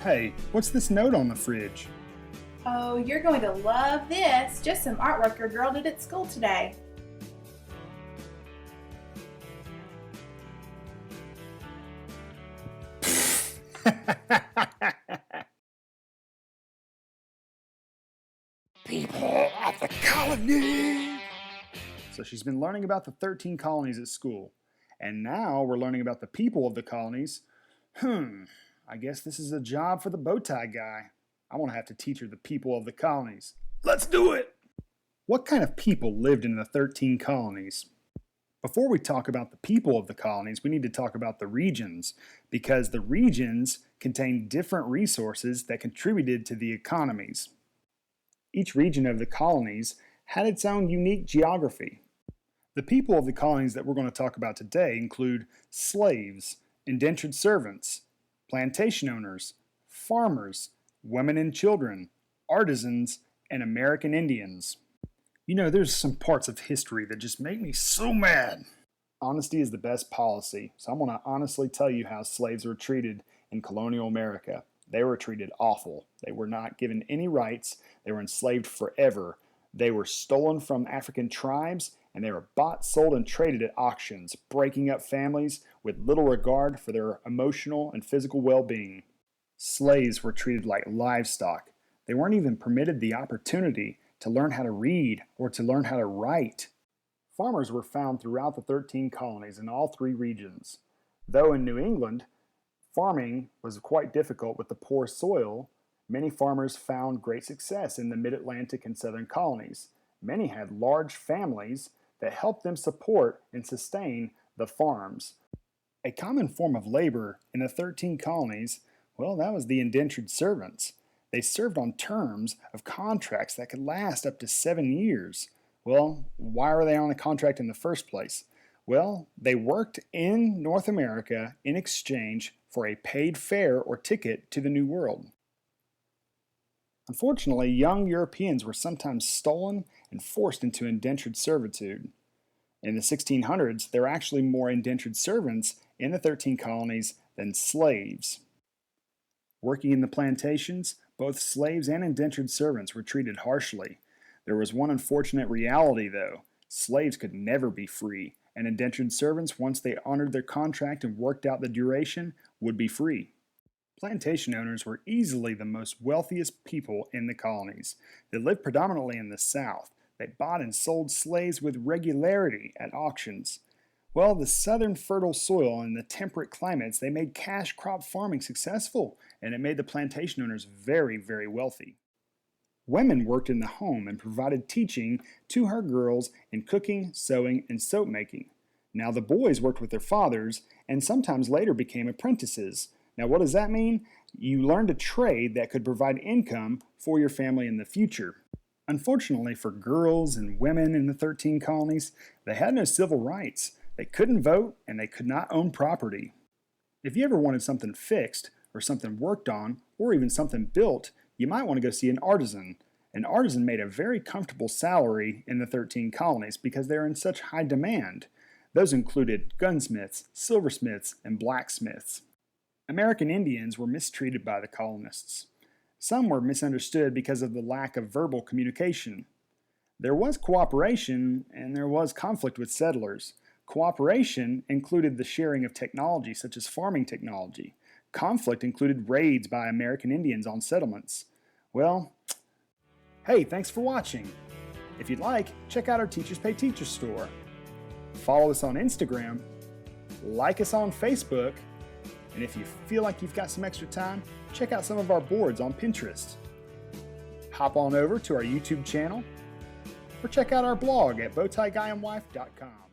Hey, what's this note on the fridge? Oh, you're going to love this. Just some artwork your girl did at school today. People of the colony! So she's been learning about the 13 colonies at school. And now we're learning about the people of the colonies. I guess this is a job for the bow tie guy. I want to have to teach her the people of the colonies. Let's do it! What kind of people lived in the 13 colonies? Before we talk about the people of the colonies, we need to talk about the regions, because the regions contain different resources that contributed to the economies. Each region of the colonies had its own unique geography. The people of the colonies that we're going to talk about today include slaves, indentured servants, plantation owners, farmers, women and children, artisans, and American Indians. You know, there's some parts of history that just make me so mad. Honesty is the best policy, so I'm going to honestly tell you how slaves were treated in colonial America. They were treated awful. They were not given any rights. They were enslaved forever. They were stolen from African tribes, and they were bought, sold, and traded at auctions, breaking up families with little regard for their emotional and physical well-being. Slaves were treated like livestock. They weren't even permitted the opportunity to learn how to read or to learn how to write. Farmers were found throughout the 13 colonies in all three regions. Though in New England, farming was quite difficult with the poor soil, many farmers found great success in the mid-Atlantic and southern colonies. Many had large families that helped them support and sustain the farms. A common form of labor in the 13 colonies, well, that was the indentured servants. They served on terms of contracts that could last up to 7 years. Well, why were they on a contract in the first place? Well, they worked in North America in exchange for a paid fare or ticket to the New World. Unfortunately, young Europeans were sometimes stolen and forced into indentured servitude. In the 1600s, there were actually more indentured servants in the 13 colonies than slaves. Working in the plantations, both slaves and indentured servants were treated harshly. There was one unfortunate reality, though. Slaves could never be free, and indentured servants, once they honored their contract and worked out the duration, would be free. Plantation owners were easily the most wealthiest people in the colonies. They lived predominantly in the South. They bought and sold slaves with regularity at auctions. Well, the southern fertile soil and the temperate climates, they made cash crop farming successful, and it made the plantation owners very, very wealthy. Women worked in the home and provided teaching to her girls in cooking, sewing, and soap making. Now the boys worked with their fathers and sometimes later became apprentices. Now what does that mean? You learned a trade that could provide income for your family in the future. Unfortunately for girls and women in the 13 colonies, they had no civil rights. They couldn't vote and they could not own property. If you ever wanted something fixed or something worked on or even something built, you might want to go see an artisan. An artisan made a very comfortable salary in the 13 colonies because they were in such high demand. Those included gunsmiths, silversmiths, and blacksmiths. American Indians were mistreated by the colonists. Some were misunderstood because of the lack of verbal communication. There was cooperation and there was conflict with settlers. Cooperation included the sharing of technology such as farming technology. Conflict included raids by American Indians on settlements. Well, hey, thanks for watching. If you'd like, check out our Teachers Pay Teachers store. Follow us on Instagram, like us on Facebook, and if you feel like you've got some extra time, check out some of our boards on Pinterest. Hop on over to our YouTube channel, or check out our blog at bowtieguyandwife.com.